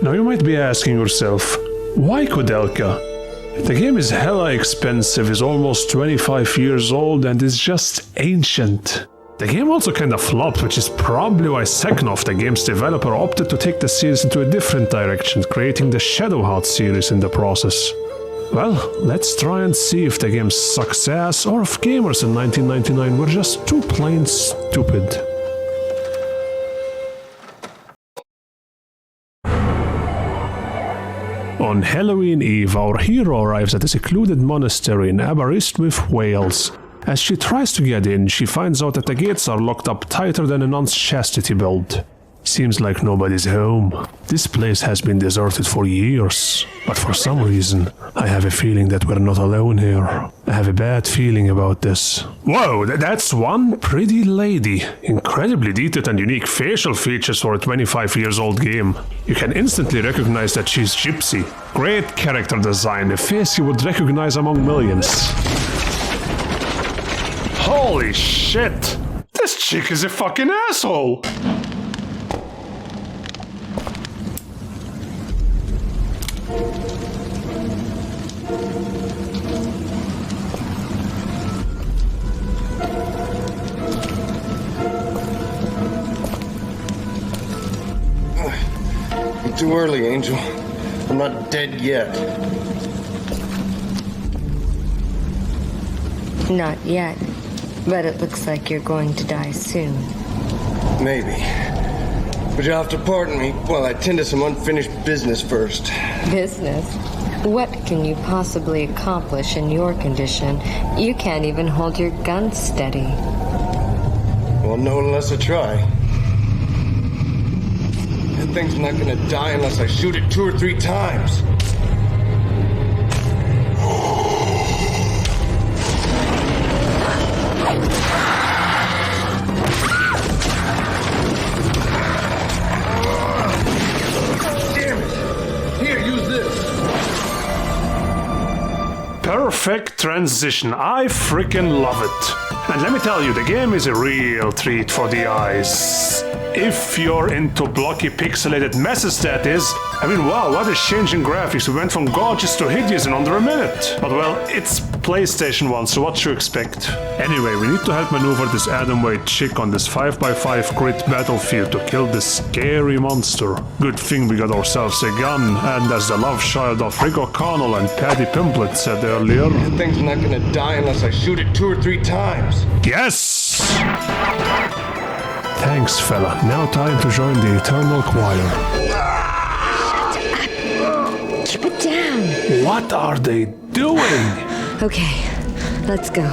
Now you might be asking yourself, why Koudelka? The game is hella expensive, is almost 25 years old and is just ancient. The game also kinda flopped, which is probably why Sacnoth, the game's developer, opted to take the series into a different direction, creating the Shadowhearts series in the process. Well, let's try and see if the game sucks ass or if gamers in 1999 were just too plain stupid. On Halloween Eve, our hero arrives at a secluded monastery in Aberystwyth, Wales. As she tries to get in, she finds out that the gates are locked up tighter than a nun's chastity belt. Seems like nobody's home. This place has been deserted for years, but for some reason, I have a feeling that we're not alone here. I have a bad feeling about this. Whoa, that's one pretty lady. Incredibly detailed and unique facial features for a 25 years old game. You can instantly recognize that she's Gypsy. Great character design, a face you would recognize among millions. Holy shit! This chick is a fucking asshole! Too early, Angel. I'm not dead yet. Not yet, but it looks like you're going to die soon. Maybe. But you'll have to pardon me while I tend to some unfinished business first. Business? What can you possibly accomplish in your condition? You can't even hold your gun steady. Well, no unless I try. That thing's not gonna die unless I shoot it 2 or 3 times. Damn it! Here, use this. Perfect transition. I freaking love it. And let me tell you, the game is a real treat for the eyes. If you're into blocky pixelated messes, that is. I mean, wow, what a change in graphics. We went from gorgeous to hideous in under a minute. But well, it's PlayStation 1, so what you expect? Anyway, we need to help maneuver this atom-weight chick on this 5x5 grid battlefield to kill this scary monster. Good thing we got ourselves a gun, and as the love child of Rick O'Connell and Paddy Pimblett said earlier... That thing's not gonna die unless I shoot it 2 or 3 times. Yes! Thanks, fella. Now time to join the Eternal Choir. Keep it down. What are they doing? Okay, let's go.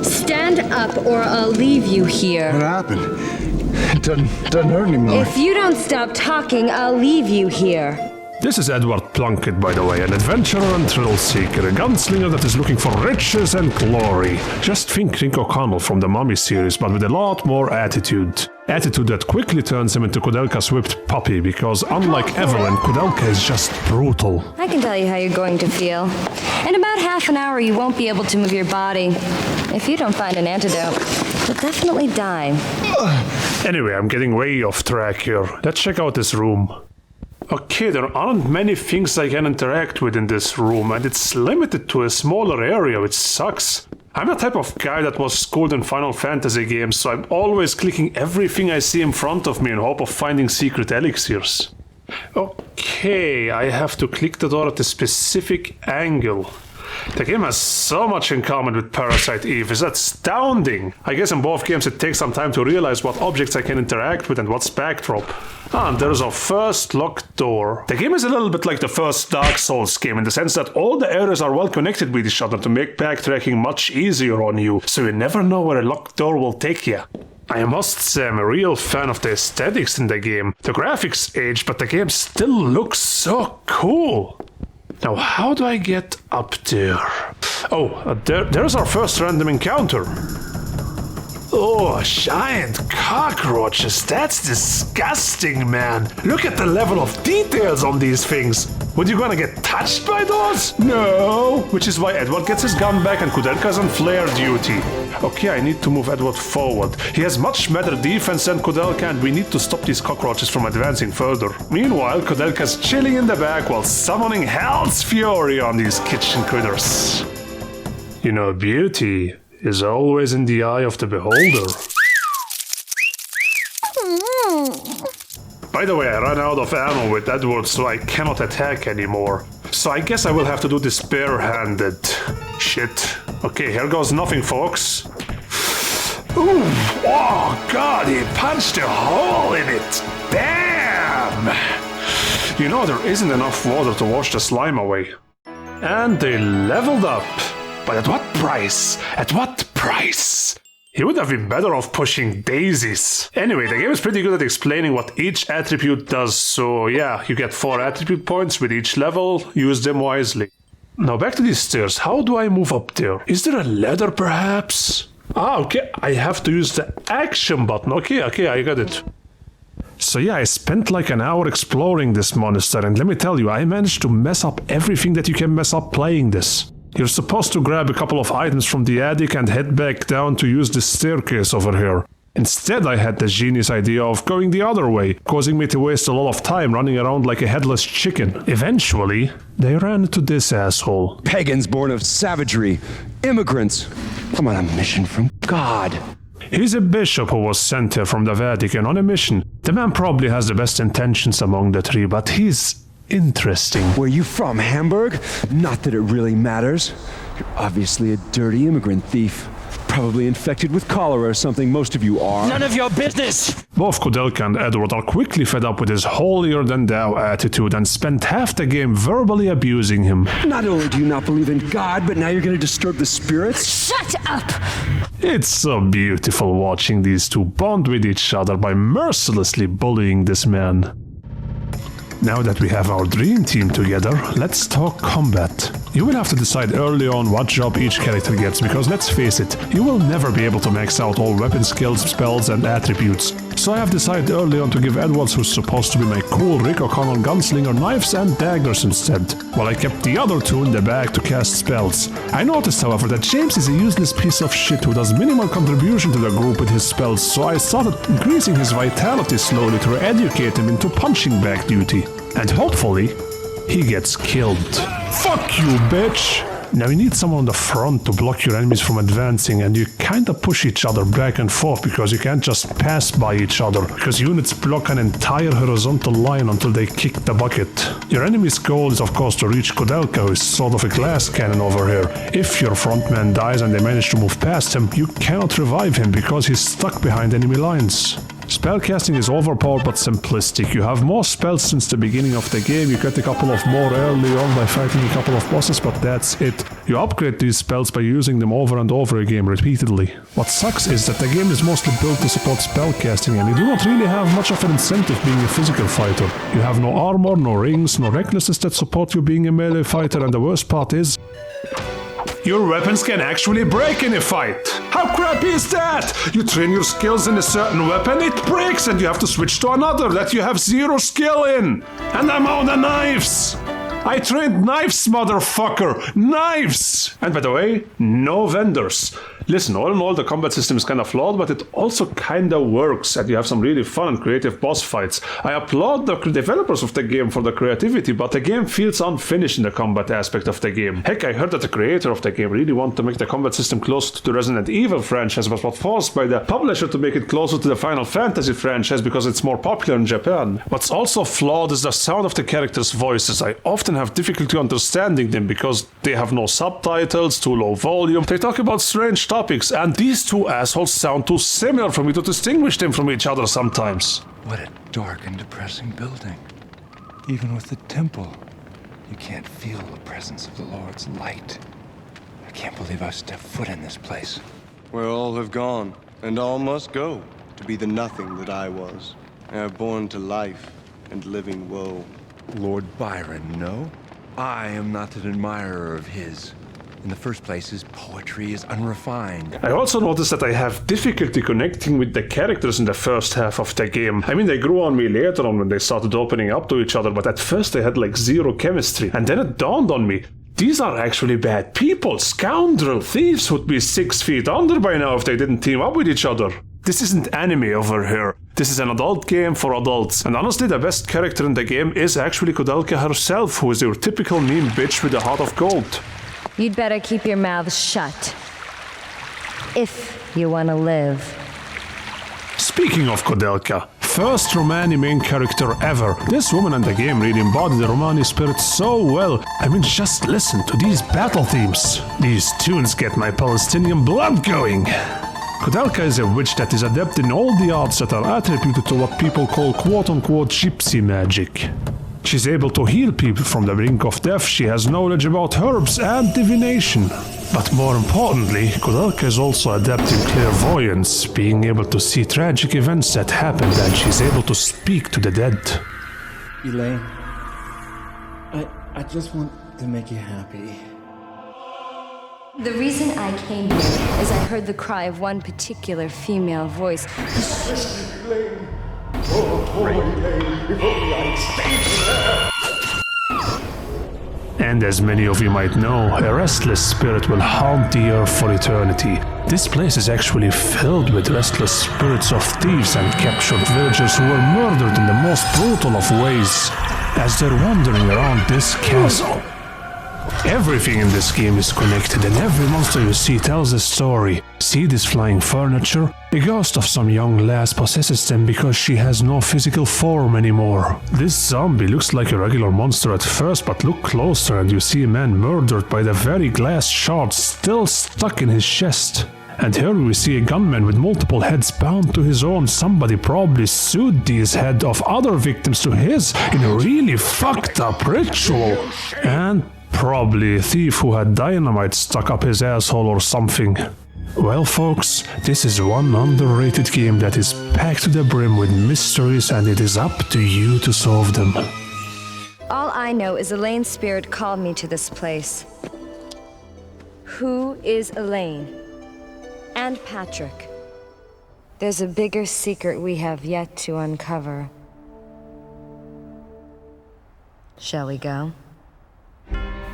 Stand up or I'll leave you here. What happened? It doesn't hurt anymore. If you don't stop talking, I'll leave you here. This is Edward Plunkett, by the way, an adventurer and thrill seeker, a gunslinger that is looking for riches and glory. Just think Rick O'Connell from the Mummy series, but with a lot more attitude. Attitude that quickly turns him into Koudelka's whipped puppy, because unlike Evelyn, Koudelka is just brutal. I can tell you how you're going to feel. In about half an hour, you won't be able to move your body. If you don't find an antidote, you'll definitely die. Anyway, I'm getting way off track here. Let's check out this room. Okay, there aren't many things I can interact with in this room, and it's limited to a smaller area, which sucks. I'm the type of guy that was schooled in Final Fantasy games, so I'm always clicking everything I see in front of me in hope of finding secret elixirs. Okay, I have to click the door at a specific angle. The game has so much in common with Parasite Eve, it's astounding! I guess in both games it takes some time to realize what objects I can interact with and what's backdrop. And there's our first locked door. The game is a little bit like the first Dark Souls game in the sense that all the areas are well connected with each other to make backtracking much easier on you, so you never know where a locked door will take you. I must say I'm a real fan of the aesthetics in the game. The graphics aged, but the game still looks so cool. Now, how do I get up there? Oh, there's our first random encounter. Oh, giant cockroaches. That's disgusting, man. Look at the level of details on these things. Would you gonna get touched by those? No. Which is why Edward gets his gun back and Koudelka's on flare duty. Okay, I need to move Edward forward. He has much better defense than Koudelka and we need to stop these cockroaches from advancing further. Meanwhile, Koudelka's chilling in the back while summoning hell's fury on these kitchen critters. You know, beauty is always in the eye of the beholder. By the way, I ran out of ammo with Edward, so I cannot attack anymore. So I guess I will have to do this barehanded. Shit. Okay, here goes nothing, folks. Ooh, oh god, he punched a hole in it. Damn! You know, there isn't enough water to wash the slime away. And they leveled up. But at what price? At what price? He would have been better off pushing daisies. Anyway, the game is pretty good at explaining what each attribute does, so yeah, you get 4 attribute points with each level, use them wisely. Now back to these stairs, how do I move up there? Is there a ladder perhaps? Ah, okay, I have to use the action button. Okay, I got it. So yeah, I spent like an hour exploring this monster, and let me tell you, I managed to mess up everything that you can mess up playing this. You're supposed to grab a couple of items from the attic and head back down to use this staircase over here. Instead, I had the genius idea of going the other way, causing me to waste a lot of time running around like a headless chicken. Eventually, they ran into this asshole. Pagans born of savagery, immigrants. I'm on a mission from God. He's a bishop who was sent here from the Vatican on a mission. The man probably has the best intentions among the 3, but he's interesting. Where you from, Hamburg? Not that it really matters. You're obviously a dirty immigrant thief. Probably infected with cholera or something, most of you are. None of your business! Both Koudelka and Edward are quickly fed up with his holier-than-thou attitude and spent half the game verbally abusing him. Not only do you not believe in God, but now you're gonna disturb the spirits? Shut up! It's so beautiful watching these two bond with each other by mercilessly bullying this man. Now that we have our dream team together, let's talk combat. You will have to decide early on what job each character gets, because let's face it, you will never be able to max out all weapon skills, spells and attributes. So I have decided early on to give Edwards, who's supposed to be my cool Rick O'Connell gunslinger, knives and daggers instead, while I kept the other 2 in the bag to cast spells. I noticed, however, that James is a useless piece of shit who does minimal contribution to the group with his spells, so I started increasing his vitality slowly to educate him into punching bag duty. And hopefully, he gets killed. Fuck you, bitch! Now you need someone on the front to block your enemies from advancing, and you kinda push each other back and forth because you can't just pass by each other, because units block an entire horizontal line until they kick the bucket. Your enemy's goal is of course to reach Koudelka, who is sort of a glass cannon over here. If your frontman dies and they manage to move past him, you cannot revive him because he's stuck behind enemy lines. Spellcasting is overpowered but simplistic. You have more spells since the beginning of the game, you get a couple of more early on by fighting a couple of bosses, but that's it. You upgrade these spells by using them over and over again repeatedly. What sucks is that the game is mostly built to support spellcasting, and you do not really have much of an incentive being a physical fighter. You have no armor, no rings, no necklaces that support you being a melee fighter, and the worst part is, your weapons can actually break in a fight. How crappy is that? You train your skills in a certain weapon, it breaks and you have to switch to another that you have 0 skill in. And I'm out of knives. I trained knives, motherfucker! Knives! And by the way, no vendors. Listen, all in all, the combat system is kinda flawed, but it also kinda works, and you have some really fun and creative boss fights. I applaud the developers of the game for the creativity, but the game feels unfinished in the combat aspect of the game. Heck, I heard that the creator of the game really wanted to make the combat system close to the Resident Evil franchise, but was forced by the publisher to make it closer to the Final Fantasy franchise because it's more popular in Japan. What's also flawed is the sound of the characters' voices. I often have difficulty understanding them because they have no subtitles, too low volume, they talk about strange topics, and these two assholes sound too similar for me to distinguish them from each other sometimes. What a dark and depressing building. Even with the temple, you can't feel the presence of the Lord's light. I can't believe I stepped foot in this place. Where all have gone, and all must go, to be the nothing that I was. I am born to life and living woe. Lord Byron, no? I am not an admirer of his. In the first place, his poetry is unrefined. I also noticed that I have difficulty connecting with the characters in the first half of the game. I mean, they grew on me later on when they started opening up to each other, but at first they had like zero chemistry. And then it dawned on me, these are actually bad people. Scoundrel thieves would be 6 feet under by now if they didn't team up with each other. This isn't anime over here. This is an adult game for adults. And honestly, the best character in the game is actually Koudelka herself, who is your typical mean bitch with a heart of gold. You'd better keep your mouth shut. If you want to live. Speaking of Koudelka, first Romani main character ever. This woman in the game really embodied the Romani spirit so well. I mean, just listen to these battle themes. These tunes get my Palestinian blood going. Koudelka is a witch that is adept in all the arts that are attributed to what people call quote-unquote gypsy magic. She's able to heal people from the brink of death. She has knowledge about herbs and divination. But more importantly, Koudelka is also adept in clairvoyance, being able to see tragic events that happened, and she's able to speak to the dead. Elaine, I just want to make you happy. The reason I came here is I heard the cry of one particular female voice. And as many of you might know, a restless spirit will haunt the earth for eternity. This place is actually filled with restless spirits of thieves and captured villagers who were murdered in the most brutal of ways as they're wandering around this castle. Everything in this game is connected, and every monster you see tells a story. See this flying furniture? A ghost of some young lass possesses them because she has no physical form anymore. This zombie looks like a regular monster at first, but look closer and you see a man murdered by the very glass shards still stuck in his chest. And here we see a gunman with multiple heads bound to his own. Somebody probably sewed these heads of other victims to his in a really fucked up ritual. And probably a thief who had dynamite stuck up his asshole or something. Well folks, this is one underrated game that is packed to the brim with mysteries, and it is up to you to solve them. All I know is Elaine's spirit called me to this place. Who is Elaine? And Patrick. There's a bigger secret we have yet to uncover. Shall we go?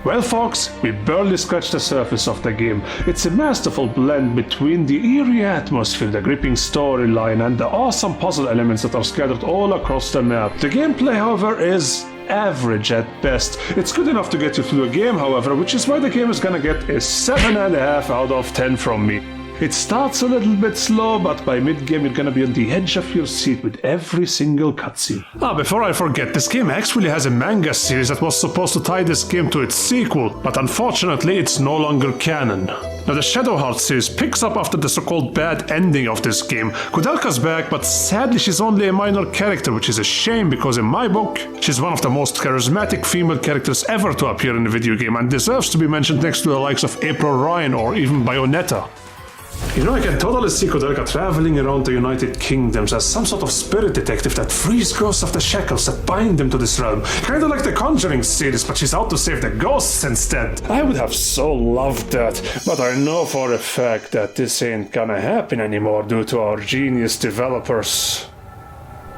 Well folks, we barely scratched the surface of the game. It's a masterful blend between the eerie atmosphere, the gripping storyline, and the awesome puzzle elements that are scattered all across the map. The gameplay, however, is average at best. It's good enough to get you through the game, however, which is why the game is gonna get a 7.5 out of 10 from me. It starts a little bit slow, but by mid-game you're gonna be on the edge of your seat with every single cutscene. Before I forget, this game actually has a manga series that was supposed to tie this game to its sequel, but unfortunately it's no longer canon. Now the Shadowhearts series picks up after the so-called bad ending of this game. Koudelka's back, but sadly she's only a minor character, which is a shame because in my book, she's one of the most charismatic female characters ever to appear in a video game and deserves to be mentioned next to the likes of April Ryan or even Bayonetta. You know, I can totally see Koudelka traveling around the United Kingdoms as some sort of spirit detective that frees ghosts of the shackles that bind them to this realm. Kinda like the Conjuring series, but she's out to save the ghosts instead. I would have so loved that, but I know for a fact that this ain't gonna happen anymore due to our genius developers.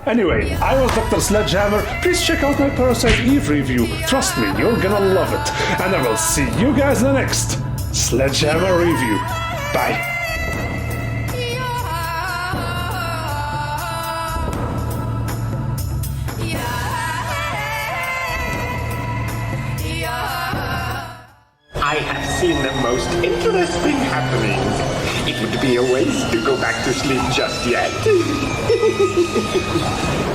Anyway, I was Dr. Sledgehammer. Please check out my Parasite Eve review. Trust me, you're gonna love it. And I will see you guys in the next Sledgehammer review. Bye. I have seen the most interesting happenings. It would be a waste to go back to sleep just yet.